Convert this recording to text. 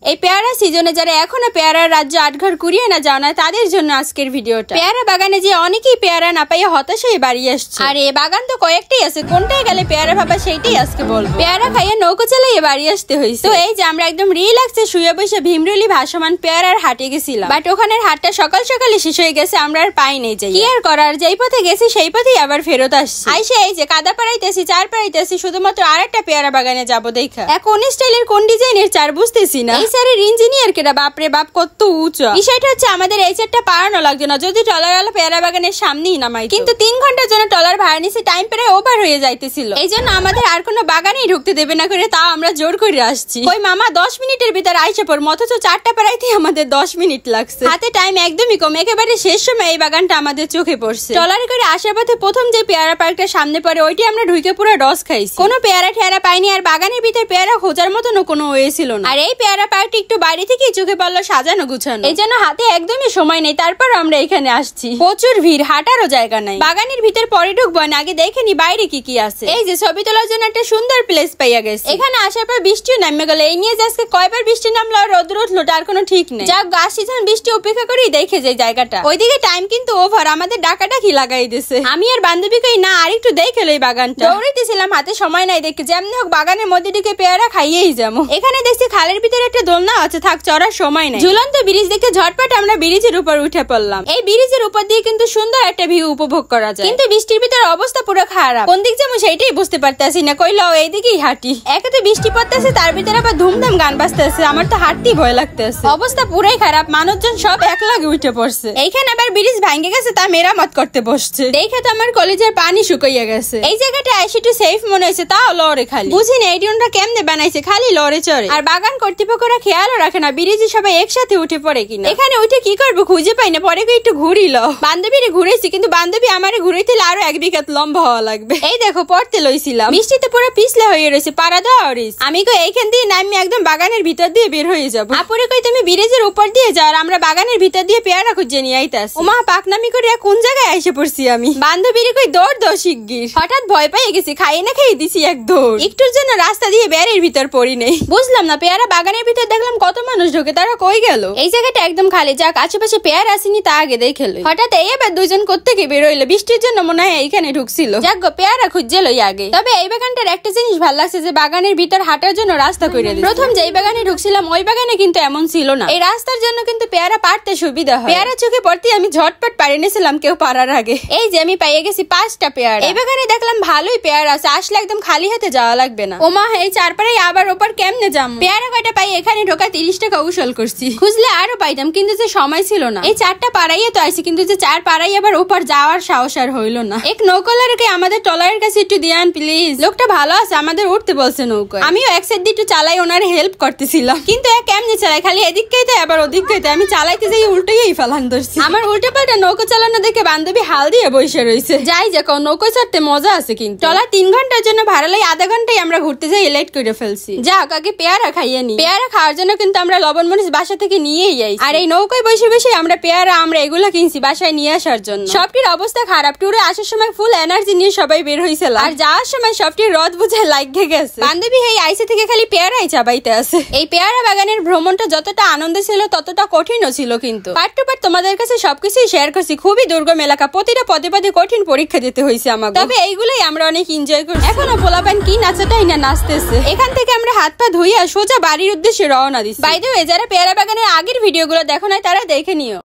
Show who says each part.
Speaker 1: এই পেয়ারা সিজনে যারা এখনো পেয়ারার রাজ্য আটঘর কুড়িয়ে না যাও না তাদের জন্য আজকের ভিডিওটা। পেয়ারা বাগানে যে অনেকেই পেয়ারা না পাইয়া হতাশ হয়ে বাড়ি আসছে। আর এই বাগান তো কয়েকটাই আছে, কোনটায় গেলে পেয়ারা পাবা সেইটাই আজকে বলবো। পেয়ারা খাইয়ে নৌকো চালাইয়ে বাড়ি আসতে হয়েছে। তো এই যে আমরা একদম রিল্যাক্সে শুয়ে বসে ভীমরুলি ভাসমান পেয়ারার হাটে গেছিলাম, বাট ওখানের হাটটা সকাল সকালে শেষ হয়ে গেছে, আমরা আর পাই নেই যাই। কি আর করার, যেই পথে গেছি সেই পথেই আবার ফেরত আসছি। আইসে এই যে কাদা পাড়াইতেছি, চার পাড়াইতেছি শুধুমাত্র আর একটা পেয়ারা বাগানে যাবো দেখা। কোন স্টাইলের কোন ডিজাইনের চার বুঝতেছি না। এই স্যারের ইঞ্জিনিয়ার কেটা বাপরে বাপ কত উঁচু। বিষয়টা হচ্ছে আমাদের এই চারটা পাড়ানো লাগছে না যদি টলারওয়ালা পেয়ারা বাগানের সামনেই নামাই। কিন্তু 3 ঘন্টার জন্য টলার ভাড়া নিছি, টাইম প্রায় ওভার হয়ে যাইতেছিল। এই জন্য আমাদের আর কোনো বাগানেই ঢুকতে দেবে না করে তাও আমরা জোর করে আসছি। ওই মামা 10 মিনিটের ভিতর আইসা পড়, অথচ 4টা পাড়াইতে আমাদের 10 মিনিট লাগছে। হাতে টাইম একদমই কম, একেবারে শেষ সময় এই বাগানটা আমাদের চোখে পড়ছে। টলারে করে আসার পথে প্রথম যে পেয়ারা পার্কটা সামনে পড়ে ওইটি আমরা ঢুকে পুরো ডস খাইছি। কোনো পেয়ারা ঠেয়ারা পাইনি, আর বাগানের ভিতর পেয়ারা খোঁজার মতন কোনো ওয়ে ছিল না। আর এই পেয়ারা পার্কটি একটু বাইরে থেকে চোখে পড়লো সাজানো গুছানো, এই জন্য হাতে একদমই সময় নেই। তারপর আমরা এখানে আসছি, প্রচুর ভিড়, হাঁটারও জায়গা নাই। বাগানের ভিতর পরে ঢুকবো না, আগে দেখে নি বাইরে কি কি আছে। এই যে ছবি তোলার জন্য একটা সুন্দর প্লেস পাইয়া গেছে। এখানে আসার পর বৃষ্টিও নামে গেল। এই নিয়ে আজকে কয়বার বৃষ্টি নামলো আর রোদ উঠলো তার কোনো ঠিক নেই। যাক গাছ সিজন বৃষ্টি উপেক্ষা করেই দেখে যায় জায়গাটা। ওইদিকে টাইম কিন্তু ওভার, আমাদের ডাকাডাকি লাগাই দিছে। আমি আর বান্ধবী কই না আর একটু দেখে লই বাগানটা। দৌড়াইতেছিলাম, হাতে সময় নাই দেখে যেমনি হোক বাগানের মধ্যে ঢুকে পেয়ারা খাইয়েই যাবো। এখানে দেখছি খালের ভিতরে একটা দোলনা আছে, থাক চড়ার সময় নাই। ঝুলন্ত ব্রিজ দেখে ঝটপট আমরা ব্রিজের উপর উঠে পড়লাম। এই ব্রিজের উপর দিয়ে কিন্তু সুন্দর একটা ভিউ উপভোগ করা যায়, কিন্তু বৃষ্টির ভিতরে অবস্থা পুরো খারাপ। কোন দিক যাবো সেইটাই বুঝতে পারতেছি না। কইলো এইদিকেই হাঁটি, একে তো বৃষ্টি পড়তেছে তার ভিতরে আবার ধুমধাম গান বাজতেছে, আমার তো হাঁটতেই ভয় লাগতেছে। অবস্থা পুরাই খারাপ, মানুষজন সব একলাগে উঠে পড়ছে। এইখানে আবার ব্রিজ ভাঙে গেছে, তা মেরামত করতে বসছে। দেখে তো আমার কলেজের পানি শুকাইয়া গেছে। এই জায়গাটা এসে একটু সেফ মনে হয়েছে, তাও লড়ে খালি বুঝিনি এই ডিউনটা কেমনে বানাইছে, খালি লড়ে চড়ে। আর বাগান কর্তৃপক্ষরা খেয়ালও রাখে না ব্রিজে সবাই একসাথে উঠে পড়ে কিনা। এখানে উঠে কি করবো খুঁজে পাই না, পরে একটু ঘুরিল। বান্ধবীরে ঘুরেছি, কিন্তু বান্ধবী আমারে ঘুরাইতে আরো 1 বিঘাত লম্বা হওয়া লাগবে। এই দেখো পড়তে লইছিলাম, বৃষ্টিতে পুরো পিছলা হয়ে রয়েছে, পাড়া দেওয়া। আমি কই এইখান দিয়ে নামি একদম বাগানের ভিতর দিয়ে বের হয়ে যাবো। আপুরে কই তুমি ব্রিজের উপর দিয়ে যাও, আর আমরা বাগানের ভিতর দিয়ে পেয়ারা খুঁজে নিয়ে আইতাছি। ওমা পাকনামি করে কোন জায়গায় এসে পড়ছি আমি। বান্ধবীরে কই দৌড় দাও শিগগির। হঠাৎ ভয় পেয়ে গেছি, খাইয়ে না খাইয়ে দিছি এক দৌড়। একটুর জন্য রাস্তা দিয়ে বেড়ের ভিতর পড়ি নেই। বুঝলাম না পেয়ারা বাগানের ভিতর দেখলাম কত মানুষ ঢোকে, তারা কই গেল। এই জায়গাটা একদম খালি, যাক আশেপাশে পেয়ারা আসেনি তা আগে দেখে লই। হঠাৎ এই আবার দুইজন কোত্থেকে বের হইলো, বৃষ্টির জন্য মনে হয় এইখানে ঢুকছিল। যাক গো পেয়ারা খুঁজে লই আগে। তবে এই বাগানটার একটা জিনিস ভালো লাগছে যে বাগানের ভিতর হাঁটার জন্য রাস্তা করে দিয়েছে। প্রথম যেই বাগানে ঢুকছিলাম ওই বাগানে কিন্তু এমন ছিল না। এই রাস্তার জন্য কিন্তু পেয়ারা পাড়তে সুবিধা হয়। পেয়ারা চোখে পড়তে আমি ঝটপট পাড়ে নিয়েছিলাম কেউ পাড়ার আগে। এই যে আমি পাইয়ে গেছি 5টা পেয়ারা। এই বাগানে দেখলাম ভালোই পেয়ারা আছে, আসলে একদম খালি হাতে যাওয়া লাগবে না। ওমা এই চারপাড়াই আবার ওপর কেমনে যাম। পেয়ারা কয়টা পাই এখানে ঢোকা 30 টাকা উসল করছি, খুঁজলে আরো পাইতাম কিন্তু যে সময় ছিল না। এই 4টা পাড়াইয়ে তো আইছি, কিন্তু যে 4 পাড়াই আবার ওপর যাওয়ার সাহস আর হইল না। এক নৌকলারকে আমাদের টলারের কাছে একটু দিয়ান প্লিজ। লোকটা ভালো আছে, আমাদের উঠতে বলছে নৌকায়। আমিও এক সাইড দিয়ে একটু চালাই ওনার হেল্প করতেছিলাম, কিন্তু কেমনে চালাই খালি এদিক খাইতে আবার ওদিক খাইতে। আমি চালাইতে যাই উল্টোই ফালান ধরছি। আমার উল্টো পাল্টা নৌকো চালানো দেখে বান্ধবী হাল দিয়ে বসে রয়েছে। যাই যাকো নৌকো চড়তে মজা আছে, কিন্তু টলার 3 ঘন্টার জন্য ভাড়া লাই, আধা ঘন্টায় আমরা ঘুরতে যাই লেট করে ফেলছি। যাক আগে পেয়ারা খাইয়ে নি। পেয়ারা খাওয়ার জন্য কিন্তু আমরা লবণ মরিচ বাসা থেকে নিয়েই যাই। আর এই নৌকায় বসে বসে আমরা পেয়ারা আমরা এগুলো কিনছি বাসায় নিয়ে আসার জন্য। সবটির অবস্থা খারাপ, ট্যুরে আসার সময় ফুল এনার্জি নিয়ে সবাই বের হয়েছিল, আর যাওয়ার সময় সবটির রদ বুঝে লাগে গেছে। বান্ধবী এই আইসি থেকে খালি পেয়ারাই চাবাইতে আছে। এই পেয়ারা বাগানের ভ্রমণটা যতটা আনন্দ ছিল ততটা কঠিনও ছিল, কিন্তু পার্ট টু পার্ট তোমাদের কাছে সবকিছুই শেয়ার করছি। খুবই দুর্গম এলাকা, প্রতিটা পদে পদে কঠিন পরীক্ষা দিতে হয়েছে আমাকে, তবে এইগুলোই আমরা অনেক এনজয় করছি। এখনো পোলাপান কি নাচাটাই না নাচতেছে। এখান থেকে আমরা হাত পা ধুইয়া সোজা বাড়ির উদ্দেশ্যে রওনা দিচ্ছি। বাই দ্য ওয়ে যারা পেয়ারা বাগানের আগের ভিডিওগুলো দেখো না তারা দেখে নিও।